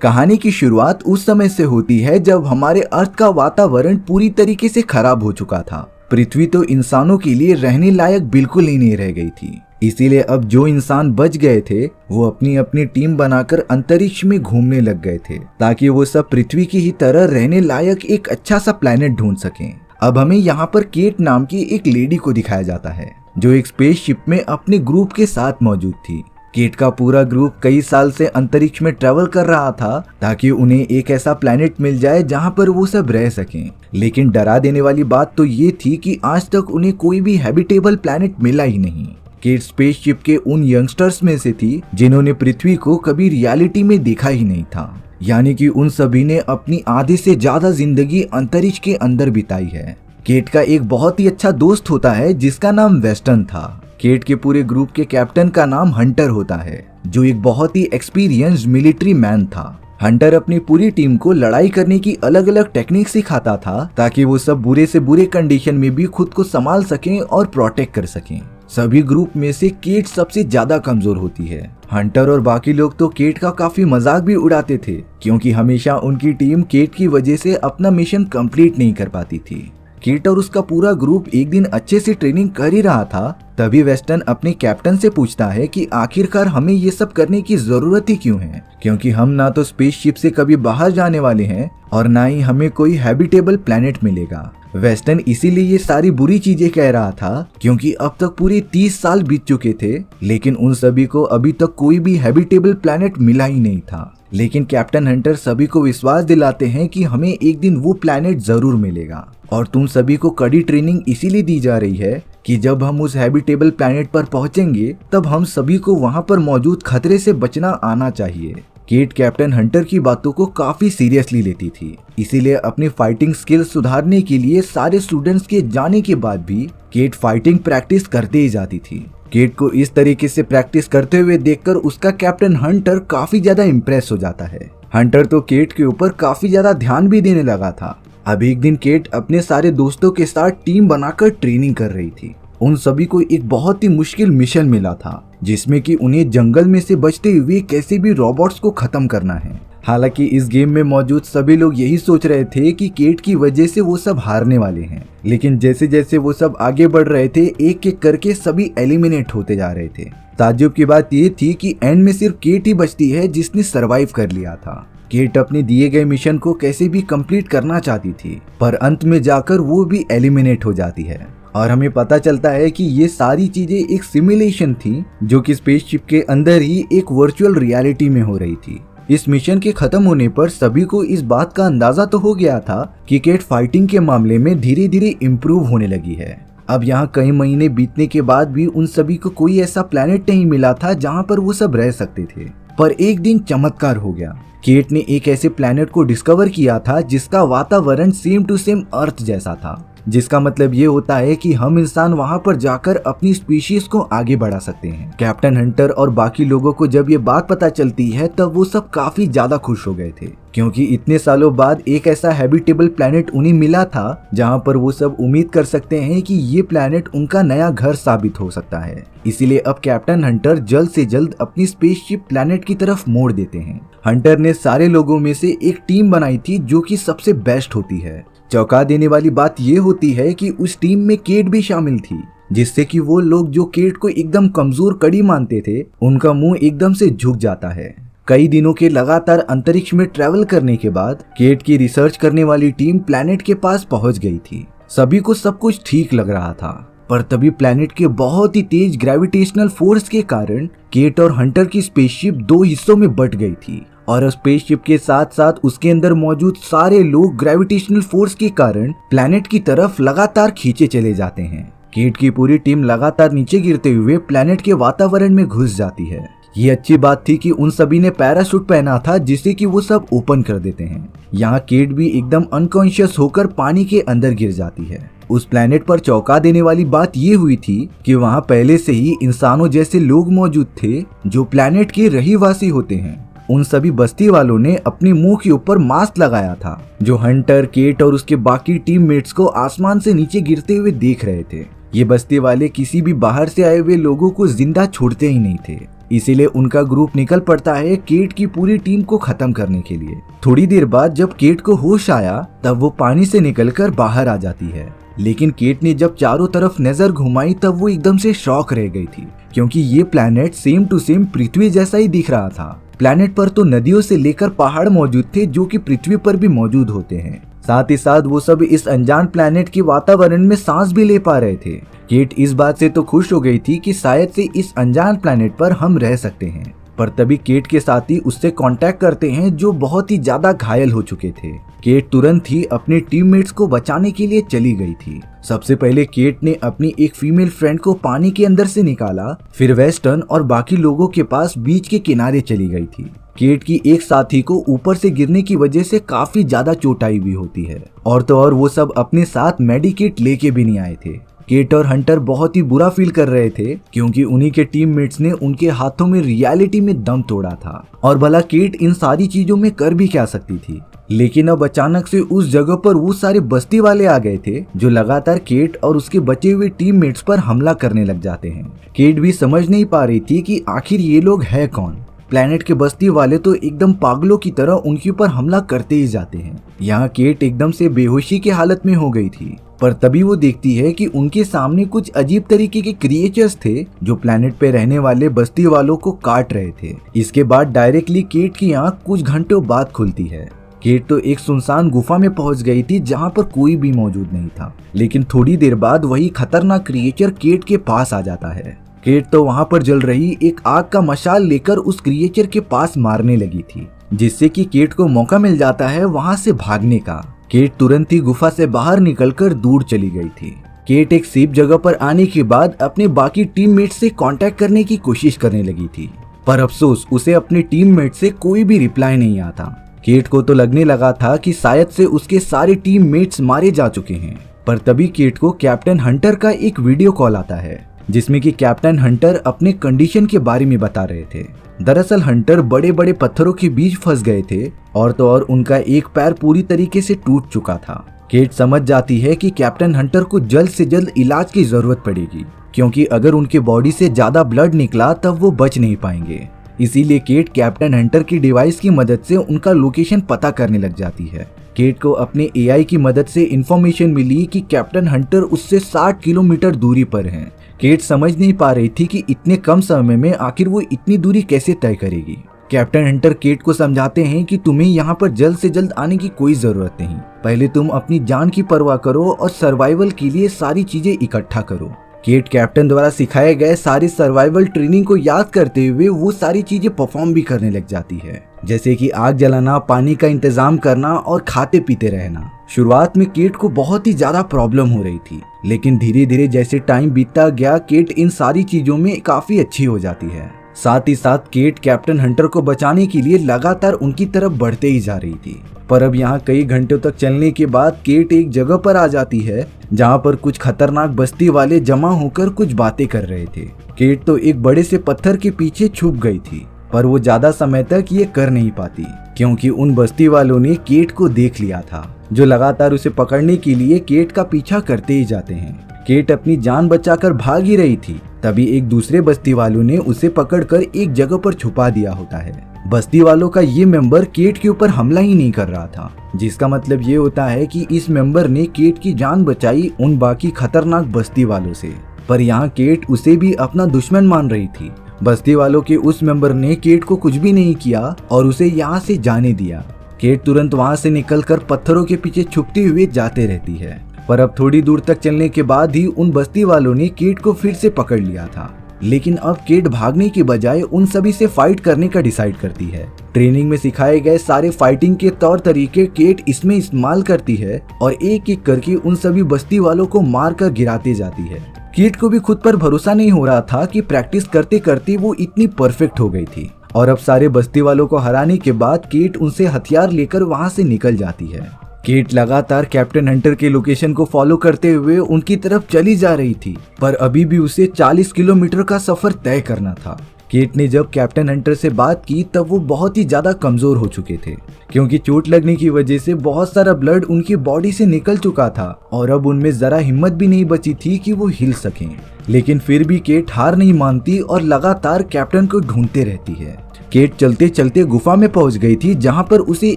कहानी की शुरुआत उस समय से होती है जब हमारे अर्थ का वातावरण पूरी तरीके से खराब हो चुका था। पृथ्वी तो इंसानों के लिए रहने लायक बिल्कुल ही नहीं रह गई थी। इसीलिए अब जो इंसान बच गए थे वो अपनी अपनी टीम बनाकर अंतरिक्ष में घूमने लग गए थे ताकि वो सब पृथ्वी की ही तरह रहने लायक एक अच्छा सा प्लेनेट ढूंढ सकें। अब हमें यहाँ पर केट नाम की एक लेडी को दिखाया जाता है जो एक स्पेसशिप में अपने ग्रुप के साथ मौजूद थी। केट का पूरा ग्रुप कई साल से अंतरिक्ष में ट्रेवल कर रहा था ताकि उन्हें एक ऐसा प्लेनेट मिल जाए जहां पर वो सब रह सकें। लेकिन डरा देने वाली बात तो ये थी कि आज तक उन्हें कोई भी हैबिटेबल प्लेनेट मिला ही नहीं। केट स्पेसशिप के उन यंगस्टर्स में से थी जिन्होंने पृथ्वी को कभी रियलिटी में देखा ही नहीं था, यानी कि उन सभी ने अपनी आधे से ज्यादा जिंदगी अंतरिक्ष के अंदर बिताई है। केट का एक बहुत ही अच्छा दोस्त होता है जिसका नाम वेस्टर्न था। केट के पूरे ग्रुप के कैप्टन का नाम हंटर होता है जो एक बहुत ही एक्सपीरियंस्ड मिलिट्री मैन था। हंटर अपनी पूरी टीम को लड़ाई करने की अलग अलग टेक्निक सिखाता था ताकि वो सब बुरे से बुरे कंडीशन में भी खुद को संभाल सकें और प्रोटेक्ट कर सकें। सभी ग्रुप में से केट सबसे ज्यादा कमजोर होती है। हंटर और बाकी लोग तो केट का काफी मजाक भी उड़ाते थे क्योंकि हमेशा उनकी टीम केट की वजह से अपना मिशन कंप्लीट नहीं कर पाती थी। केट और उसका पूरा ग्रुप एक दिन अच्छे से ट्रेनिंग कर ही रहा था, तभी वेस्टर्न अपने कैप्टन से पूछता है कि आखिरकार हमें ये सब करने की जरूरत ही क्यों है, क्योंकि हम ना तो स्पेसशिप से कभी बाहर जाने वाले हैं और ना ही हमें कोई हैबिटेबल प्लेनेट मिलेगा। वेस्टर्न इसीलिए ये सारी बुरी चीजें कह रहा था क्योंकि अब तक पूरे 30 साल बीत चुके थे लेकिन उन सभी को अभी तक कोई भी हैबिटेबल प्लेनेट मिला ही नहीं था। लेकिन कैप्टन हंटर सभी को विश्वास दिलाते हैं कि हमें एक दिन वो प्लेनेट जरूर मिलेगा और तुम सभी को कड़ी ट्रेनिंग इसीलिए दी जा रही है कि जब हम उस हैबिटेबल प्लेनेट पर पहुंचेंगे तब हम सभी को वहां पर मौजूद खतरे से बचना आना चाहिए। केट कैप्टन हंटर की बातों को काफी सीरियसली लेती थी, इसीलिए अपनी फाइटिंग स्किल्स सुधारने के लिए सारे स्टूडेंट्स के जाने के बाद भी केट फाइटिंग प्रैक्टिस करते ही जाती थी। केट को इस तरीके से प्रैक्टिस करते हुए देखकर उसका कैप्टन हंटर काफी ज्यादा इम्प्रेस हो जाता है। हंटर तो केट के ऊपर काफी ज्यादा ध्यान भी देने लगा था। अब एक दिन केट अपने सारे दोस्तों के साथ टीम बनाकर ट्रेनिंग कर रही थी। उन सभी को एक बहुत ही मुश्किल मिशन मिला था जिसमें कि उन्हें जंगल में से बचते हुए कैसे भी रोबोट्स को खत्म करना है। हालांकि इस गेम में मौजूद सभी लोग यही सोच रहे थे कि केट की वजह से वो सब हारने वाले हैं, लेकिन जैसे जैसे वो सब आगे बढ़ रहे थे एक एक करके सभी एलिमिनेट होते जा रहे थे। ताज्जुब की बात ये थी कि एंड में सिर्फ केट ही बचती है जिसने सरवाइव कर लिया था। केट अपने दिए गए मिशन को कैसे भी कंप्लीट करना चाहती थी पर अंत में जाकर वो भी एलिमिनेट हो जाती है और हमें पता चलता है कि ये सारी चीजें एक सिमुलेशन थी जो कि स्पेसशिप के अंदर ही एक वर्चुअल रियलिटी में हो रही थी। इस मिशन के खत्म होने पर सभी को इस बात का अंदाजा तो हो गया था कि केट फाइटिंग के मामले में धीरे धीरे इम्प्रूव होने लगी है। अब यहाँ कई महीने बीतने के बाद भी उन सभी को कोई ऐसा प्लेनेट नहीं मिला था जहाँ पर वो सब रह सकते थे। पर एक दिन चमत्कार हो गया। केट ने एक ऐसे प्लेनेट को डिस्कवर किया था जिसका वातावरण सेम टू सेम अर्थ जैसा था, जिसका मतलब ये होता है कि हम इंसान वहां पर जाकर अपनी स्पीशीज को आगे बढ़ा सकते हैं। कैप्टन हंटर और बाकी लोगों को जब ये बात पता चलती है तब वो सब काफी ज्यादा खुश हो गए थे क्योंकि इतने सालों बाद एक ऐसा हैबिटेबल प्लेनेट उन्हें मिला था जहां पर वो सब उम्मीद कर सकते हैं कि ये प्लेनेट उनका नया घर साबित हो सकता है। इसीलिए अब कैप्टन हंटर जल्द से जल्द अपनी स्पेसशिप प्लेनेट की तरफ मोड़ देते हैं। हंटर ने सारे लोगों में से एक टीम बनाई थी जो कि सबसे बेस्ट होती है। चौंका देने वाली बात ये होती है कि उस टीम में केट भी शामिल थी, जिससे कि वो लोग जो केट को एकदम कमजोर कड़ी मानते थे उनका मुंह एकदम से झुक जाता है। कई दिनों के लगातार अंतरिक्ष में ट्रैवल करने के बाद केट की रिसर्च करने वाली टीम प्लेनेट के पास पहुंच गई थी। सभी को सब कुछ ठीक लग रहा था पर तभी प्लेनेट के बहुत ही तेज ग्रेविटेशनल फोर्स के कारण केट और हंटर की स्पेसशिप दो हिस्सों में बट गई थी और स्पेसशिप के साथ साथ उसके अंदर मौजूद सारे लोग ग्रेविटेशनल फोर्स के कारण प्लेनेट की तरफ लगातार खींचे चले जाते हैं। केट की पूरी टीम लगातार नीचे गिरते हुए प्लेनेट के वातावरण में घुस जाती है। ये अच्छी बात थी कि उन सभी ने पैराशूट पहना था जिससे कि वो सब ओपन कर देते हैं। यहाँ केट भी एकदम अनकॉन्शियस होकर पानी के अंदर गिर जाती है। उस प्लेनेट पर चौंका देने वाली बात ये हुई थी कि वहाँ पहले से ही इंसानों जैसे लोग मौजूद थे जो प्लेनेट के रहीवासी होते हैं। उन सभी बस्ती वालों ने अपने मुंह के ऊपर मास्क लगाया था जो हंटर, केट और उसके बाकी टीममेट्स को आसमान से नीचे गिरते हुए देख रहे थे। ये बस्ती वाले किसी भी बाहर से आए हुए लोगों को जिंदा छोड़ते ही नहीं थे, इसीलिए उनका ग्रुप निकल पड़ता है केट की पूरी टीम को खत्म करने के लिए। थोड़ी देर बाद जब केट को होश आया तब वो पानी से निकलकर बाहर आ जाती है, लेकिन केट ने जब चारों तरफ नजर घुमाई तब वो एकदम से शॉक रह गई थी, क्योंकि ये प्लैनेट सेम टू सेम पृथ्वी जैसा ही दिख रहा था। प्लैनेट पर तो नदियों से लेकर पहाड़ मौजूद थे जो कि पृथ्वी पर भी मौजूद होते हैं। साथ ही साथ वो सब इस अनजान प्लैनेट के वातावरण में सांस भी ले पा रहे थे। केट इस बात से तो खुश हो गई थी कि शायद से इस अनजान प्लैनेट पर हम रह सकते हैं, पर तभी केट के साथी उससे कांटेक्ट करते हैं जो बहुत ही ज्यादा घायल हो चुके थे। केट तुरंत ही अपने टीममेट्स को बचाने के लिए चली गई थी। सबसे पहले केट ने अपनी एक फीमेल फ्रेंड को पानी के अंदर से निकाला, फिर वेस्टर्न और बाकी लोगों के पास बीच के किनारे चली गई थी। केट की एक साथी को ऊपर से गिरने की वजह से काफी ज्यादा चोट आई हुई होती है, और तो और वो सब अपने साथ मेडिकेट लेके भी नहीं आए थे। केट और हंटर बहुत ही बुरा फील कर रहे थे, क्योंकि उन्हीं के टीममेट्स ने उनके हाथों में रियलिटी में दम तोड़ा था, और भला केट इन सारी चीजों में कर भी क्या सकती थी। लेकिन अब अचानक से उस जगह पर वो सारे बस्ती वाले आ गए थे जो लगातार केट और उसके बचे हुए टीममेट्स पर हमला करने लग जाते हैं। केट भी समझ नहीं पा रही थी कि आखिर ये लोग है कौन। प्लैनेट के बस्ती वाले तो एकदम पागलों की तरह उनके ऊपर हमला करते ही जाते हैं। यहाँ केट एकदम से बेहोशी की हालत में हो गई थी, पर तभी वो देखती है कि उनके सामने कुछ अजीब तरीके के क्रिएचर्स थे जो प्लैनेट पे रहने वाले बस्ती वालों को काट रहे थे। इसके बाद डायरेक्टली केट की आंख कुछ घंटों बाद खुलती है। केट तो एक सुनसान गुफा में पहुंच गई थी जहां पर कोई भी मौजूद नहीं था, लेकिन थोड़ी देर बाद वही खतरनाक क्रिएचर केट के पास आ जाता है। केट तो वहां पर जल रही एक आग का मशाल लेकर उस क्रिएचर के पास मारने लगी थी, जिससे कि केट को मौका मिल जाता है वहां से भागने का। केट तुरंत ही गुफा से बाहर निकलकर दूर चली गई थी। केट एक सेफ जगह पर आने के बाद अपने बाकी टीममेट से कांटेक्ट करने की कोशिश करने लगी थी, पर अफसोस उसे अपने टीममेट से कोई भी रिप्लाई नहीं आता। केट को तो लगने लगा था कि शायद से उसके सारे टीममेट्स मारे जा चुके हैं, पर तभी केट को कैप्टन हंटर का एक वीडियो कॉल आता है, जिसमें कि कैप्टन हंटर अपने कंडीशन के बारे में बता रहे थे। दरअसल हंटर बड़े बड़े पत्थरों के बीच फंस गए थे, और तो और उनका एक पैर पूरी तरीके से टूट चुका था। केट समझ जाती है कि कैप्टन हंटर को जल्द से जल्द इलाज की जरूरत पड़ेगी, क्योंकि अगर उनके बॉडी से ज्यादा ब्लड निकला तब वो बच नहीं पाएंगे। इसीलिए केट कैप्टन हंटर की डिवाइस की मदद से उनका लोकेशन पता करने लग जाती है। केट को अपने एआई की मदद से इंफॉर्मेशन मिली कि कैप्टन हंटर उससे 60 किलोमीटर दूरी पर हैं। केट समझ नहीं पा रही थी कि इतने कम समय में आखिर वो इतनी दूरी कैसे तय करेगी। कैप्टन हंटर केट को समझाते हैं कि तुम्हें यहाँ पर जल्द से जल्द आने की कोई जरूरत नहीं, पहले तुम अपनी जान की परवाह करो और सर्वाइवल के लिए सारी चीजें इकट्ठा करो। केट कैप्टन द्वारा सिखाए गए सारी सर्वाइवल ट्रेनिंग को याद करते हुए वो सारी चीजें परफॉर्म भी करने लग जाती है, जैसे कि आग जलाना, पानी का इंतजाम करना और खाते पीते रहना। शुरुआत में केट को बहुत ही ज्यादा प्रॉब्लम हो रही थी, लेकिन धीरे धीरे जैसे टाइम बीतता गया केट इन सारी चीजों में काफी अच्छी हो जाती है। साथ ही साथ केट कैप्टन हंटर को बचाने के लिए लगातार उनकी तरफ बढ़ते ही जा रही थी। पर अब यहाँ कई घंटों तक चलने के बाद केट एक जगह पर आ जाती है जहाँ पर कुछ खतरनाक बस्ती वाले जमा होकर कुछ बातें कर रहे थे। केट तो एक बड़े से पत्थर के पीछे छुप गई थी, पर वो ज्यादा समय तक ये कर नहीं पाती, क्योंकि उन बस्ती वालों ने केट को देख लिया था, जो लगातार उसे पकड़ने के लिए केट का पीछा करते ही जाते हैं। केट अपनी जान बचाकर भाग ही रही थी, तभी एक दूसरे बस्ती वालों ने उसे पकड़कर एक जगह पर छुपा दिया होता है। बस्ती वालों का ये मेंबर केट के ऊपर हमला ही नहीं कर रहा था, जिसका मतलब ये होता है कि इस मेंबर ने केट की जान बचाई उन बाकी खतरनाक बस्ती वालों से। पर यहाँ केट उसे भी अपना दुश्मन मान रही थी। बस्ती वालों के उस मेंबर ने केट को कुछ भी नहीं किया और उसे यहाँ से जाने दिया। केट तुरंत वहाँ से निकलकर पत्थरों के पीछे छुपते हुए जाते रहती है, पर अब थोड़ी दूर तक चलने के बाद ही उन बस्ती वालों ने केट को फिर से पकड़ लिया था। लेकिन अब केट भागने की बजाय उन सभी से फाइट करने का डिसाइड करती है। ट्रेनिंग में सिखाए गए सारे फाइटिंग के तौर तरीके केट इसमें इस्तेमाल करती है और एक एक करके उन सभी बस्ती वालों को मार कर गिराती जाती है। केट को भी खुद पर भरोसा नहीं हो रहा था कि प्रैक्टिस करते करते वो इतनी परफेक्ट हो गई थी, और अब सारे बस्ती वालों को हराने के बाद केट उनसे हथियार लेकर वहां से निकल जाती है। केट लगातार कैप्टन हंटर के लोकेशन को फॉलो करते हुए उनकी तरफ चली जा रही थी, पर अभी भी उसे 40 किलोमीटर का सफर तय करना था। केट ने जब कैप्टन हंटर से बात की तब वो बहुत ही ज्यादा कमजोर हो चुके थे, क्योंकि चोट लगने की वजह से बहुत सारा ब्लड उनकी बॉडी से निकल चुका था और अब उनमें जरा हिम्मत भी नहीं बची थी कि वो हिल सकें। लेकिन फिर भी केट हार नहीं मानती और लगातार कैप्टन को ढूंढते रहती है। केट चलते चलते गुफा में पहुंच गई थी, जहां पर उसे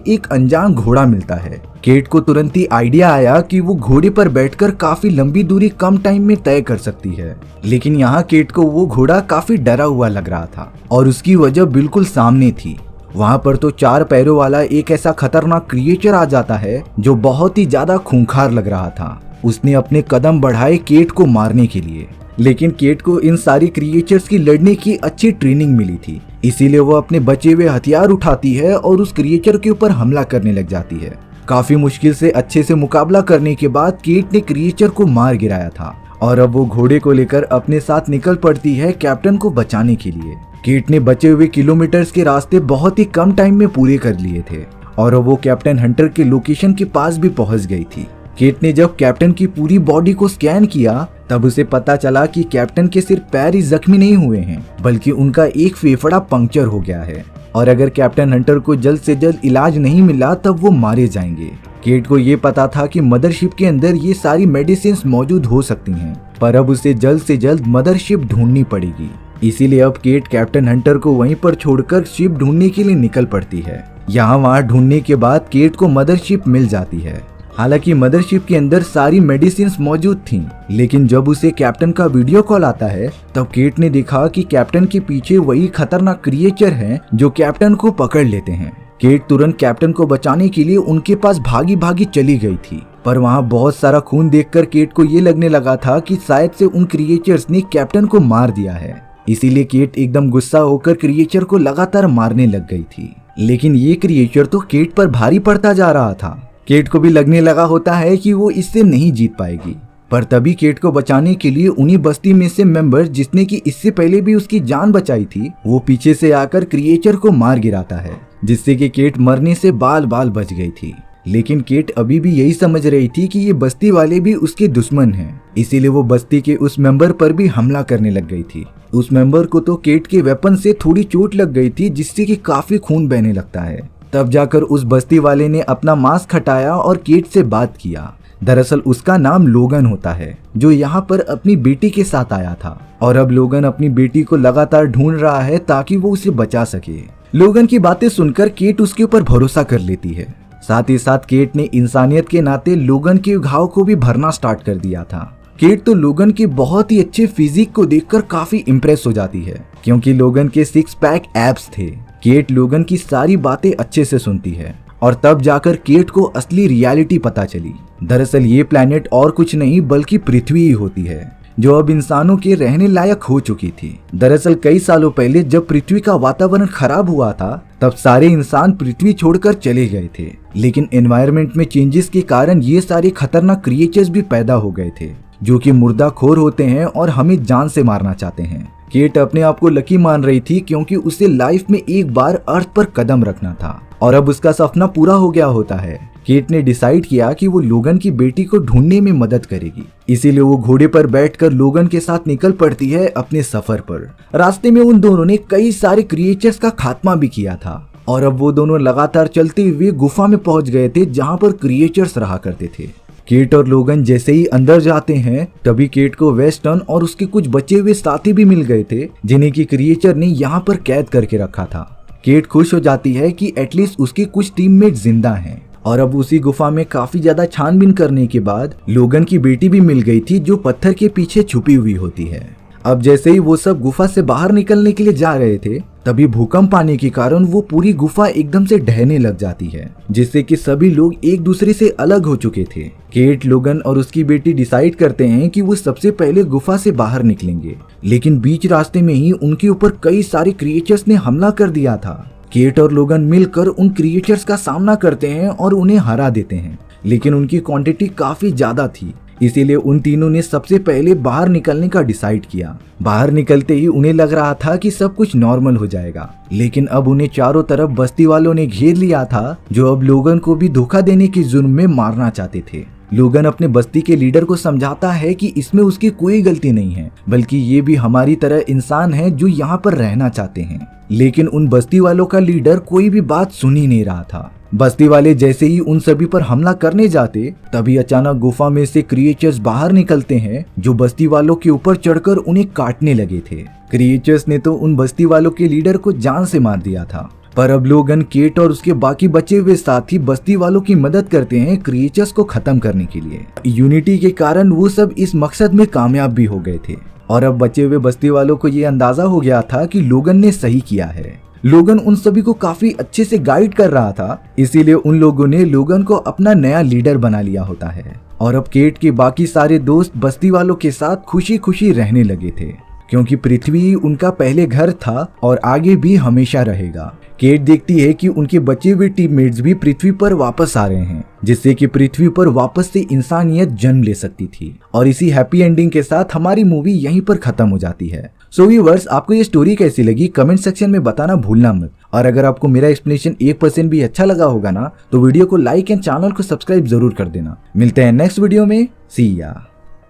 एक अनजान घोड़ा मिलता है। केट को तुरंत ही आइडिया आया कि वो घोड़े पर बैठकर काफी लंबी दूरी कम टाइम में तय कर सकती है। लेकिन यहाँ केट को वो घोड़ा काफी डरा हुआ लग रहा था और उसकी वजह बिल्कुल सामने थी। वहाँ पर तो 4 पैरों वाला एक ऐसा खतरनाक क्रिएचर आ जाता है जो बहुत ही ज्यादा खूंखार लग रहा था। उसने अपने कदम बढ़ाए केट को मारने के लिए, लेकिन केट को इन सारी क्रिएचर्स की लड़ने की अच्छी ट्रेनिंग मिली थी, इसीलिए वो अपने बचे हुए हथियार उठाती है और उस क्रिएचर के ऊपर हमला करने लग जाती है। काफी मुश्किल से अच्छे से मुकाबला करने के बाद केट ने क्रिएचर को मार गिराया था और अब वो घोड़े को लेकर अपने साथ निकल पड़ती है कैप्टन को बचाने के लिए। केट ने बचे हुए किलोमीटर्स के रास्ते बहुत ही कम टाइम में पूरे कर लिए थे और अब वो कैप्टन हंटर के लोकेशन के पास भी पहुंच गई थी। केट ने जब कैप्टन की पूरी बॉडी को स्कैन किया तब उसे पता चला कि कैप्टन के सिर्फ पैर ही जख्मी नहीं हुए हैं, बल्कि उनका एक फेफड़ा पंक्चर हो गया है और अगर कैप्टन हंटर को जल्द से जल्द इलाज नहीं मिला तब वो मारे जाएंगे। केट को ये पता था कि मदरशिप के अंदर ये सारी मेडिसिन मौजूद हो सकती हैं, पर अब उसे जल्द से जल्द मदरशिप ढूंढनी पड़ेगी। इसीलिए अब केट कैप्टन हंटर को वहीं पर छोड़कर शिप ढूंढने के लिए निकल पड़ती है। यहाँ वहाँ ढूंढने के बाद केट को मदरशिप मिल जाती है। हालांकि मदरशिप के अंदर सारी मेडिसिन मौजूद थीं, लेकिन जब उसे कैप्टन का वीडियो कॉल आता है तब केट ने देखा कि कैप्टन के पीछे वही खतरनाक क्रिएचर हैं जो कैप्टन को पकड़ लेते हैं। केट तुरंत कैप्टन को बचाने के लिए उनके पास भागी भागी चली गई थी, पर वहाँ बहुत सारा खून देखकर केट को ये लगने लगा था कि शायद से उन क्रिएचर्स ने कैप्टन को मार दिया है। इसीलिए केट एकदम गुस्सा होकर क्रिएचर को लगातार मारने लग गई थी, लेकिन ये क्रिएचर तो केट पर भारी पड़ता जा रहा था। केट को भी लगने लगा होता है कि वो इससे नहीं जीत पाएगी, पर तभी केट को बचाने के लिए उन्हीं बस्ती में से मेंबर जिसने कि इससे पहले भी उसकी जान बचाई थी, वो पीछे से आकर क्रिएचर को मार गिराता है, जिससे कि केट मरने से बाल बाल बच गई थी। लेकिन केट अभी भी यही समझ रही थी कि ये बस्ती वाले भी उसके दुश्मन हैं, इसीलिए वो बस्ती के उस मेंबर पर भी हमला करने लग गई थी। उस मेंबर को तो केट के वेपन से थोड़ी चोट लग गई थी, जिससे कि काफी खून बहने लगता है। तब जाकर उस बस्ती वाले ने अपना मास्क हटाया और केट से बात किया। दरअसल उसका नाम लोगन होता है, जो यहाँ पर अपनी बेटी के साथ आया था और अब लोगन अपनी बेटी को लगातार ढूंढ रहा है ताकि वो उसे बचा सके। लोगन की बातें सुनकर केट उसके ऊपर भरोसा कर लेती है। साथ ही साथ केट ने इंसानियत के नाते लोगन के घाव को भी भरना स्टार्ट कर दिया था। केट तो लोगन के बहुत ही अच्छे फिजिक को देखकर काफी इम्प्रेस हो जाती है, क्योंकि लोगन के 6 पैक एब्स थे। केट लोगन की सारी बातें अच्छे से सुनती है और तब जाकर केट को असली रियलिटी पता चली। दरअसल ये प्लेनेट और कुछ नहीं बल्कि पृथ्वी ही होती है, जो अब इंसानों के रहने लायक हो चुकी थी। दरअसल कई सालों पहले जब पृथ्वी का वातावरण खराब हुआ था तब सारे इंसान पृथ्वी छोड़कर चले गए थे, लेकिन एनवायरनमेंट में चेंजेस के कारण ये सारे खतरनाक क्रिएचर्स भी पैदा हो गए थे, जो कि मुर्दाखोर होते हैं और हमें जान से मारना चाहते हैं। केट अपने आप को लकी मान रही थी, क्योंकि उसे लाइफ में एक बार अर्थ पर कदम रखना था और अब उसका सपना पूरा हो गया होता है। केट ने डिसाइड किया कि वो लोगन की बेटी को ढूंढने में मदद करेगी, इसीलिए वो घोड़े पर बैठकर लोगन के साथ निकल पड़ती है अपने सफर पर। रास्ते में उन दोनों ने कई सारे क्रिएचर्स का खात्मा भी किया था और अब वो दोनों लगातार चलते हुए गुफा में पहुंच गए थे, जहां पर क्रिएचर्स रहा करते थे। केट और लोगन जैसे ही अंदर जाते हैं तभी केट को वेस्टर्न और उसके कुछ बचे हुए साथी भी मिल गए थे, जिन्हें की क्रिएचर ने यहाँ पर कैद करके रखा था। केट खुश हो जाती है कि एटलीस्ट उसके कुछ टीममेट जिंदा हैं और अब उसी गुफा में काफी ज्यादा छानबीन करने के बाद लोगन की बेटी भी मिल गई थी, जो पत्थर के पीछे छुपी हुई होती है। अब जैसे ही वो सब गुफा से बाहर निकलने के लिए जा रहे थे तभी भूकंप आने के कारण वो पूरी गुफा एकदम से ढहने लग जाती है, जिससे कि सभी लोग एक दूसरे से अलग हो चुके थे। केट, लोगन और उसकी बेटी डिसाइड करते हैं कि वो सबसे पहले गुफा से बाहर निकलेंगे, लेकिन बीच रास्ते में ही उनके ऊपर कई सारे क्रिएचर्स ने हमला कर दिया था। केट और लोगन मिलकर उन क्रिएचर्स का सामना करते हैं और उन्हें हरा देते हैं, लेकिन उनकी क्वांटिटी काफी ज्यादा थी, इसीलिए उन तीनों ने सबसे पहले बाहर निकलने का डिसाइड किया। बाहर निकलते ही उन्हें लग रहा था कि सब कुछ नॉर्मल हो जाएगा, लेकिन अब उन्हें चारों तरफ बस्ती वालों ने घेर लिया था, जो अब लोगन को भी धोखा देने के जुर्म में मारना चाहते थे। लोगन अपने बस्ती के लीडर को समझाता है कि इसमें उसकी कोई गलती नहीं है, बल्कि ये भी हमारी तरह इंसान है जो यहाँ पर रहना चाहते हैं। लेकिन उन बस्ती वालों का लीडर कोई भी बात सुन ही नहीं रहा था। बस्ती वाले जैसे ही उन सभी पर हमला करने जाते, तभी अचानक गुफा में से क्रिएचर्स बाहर निकलते हैं जो बस्ती वालों के ऊपर चढ़कर उन्हें काटने लगे थे। क्रिएचर्स ने तो उन बस्ती वालों के लीडर को जान से मार दिया था, पर अब लोगन, केट और उसके बाकी बचे हुए साथी बस्ती वालों की मदद करते हैं क्रिएचर्स को खत्म करने के लिए। यूनिटी के कारण वो सब इस मकसद में कामयाब भी हो गए थे और अब बचे हुए बस्ती वालों को ये अंदाजा हो गया था कि लोगन ने सही किया है। लोगन उन सभी को काफी अच्छे से गाइड कर रहा था, इसीलिए उन लोगों ने लोगन को अपना नया लीडर बना लिया होता है। और अब केट के बाकी सारे दोस्त बस्ती वालों के साथ खुशी खुशी रहने लगे थे, क्योंकि पृथ्वी उनका पहले घर था और आगे भी हमेशा रहेगा। केट देखती है कि उनके बचे हुए टीममेट्स भी पृथ्वी पर वापस आ रहे हैं, जिससे कि पृथ्वी पर वापस से इंसानियत जन्म ले सकती थी। और इसी हैप्पी एंडिंग के साथ हमारी मूवी यहीं पर खत्म हो जाती है। सो व्यूअर्स, आपको ये स्टोरी कैसी लगी कमेंट सेक्शन में बताना भूलना मत। और अगर आपको मेरा एक्सप्लेनेशन 1% भी अच्छा लगा होगा ना, तो वीडियो को लाइक एंड चैनल को सब्सक्राइब जरूर कर देना। मिलते हैं नेक्स्ट वीडियो में। सी या।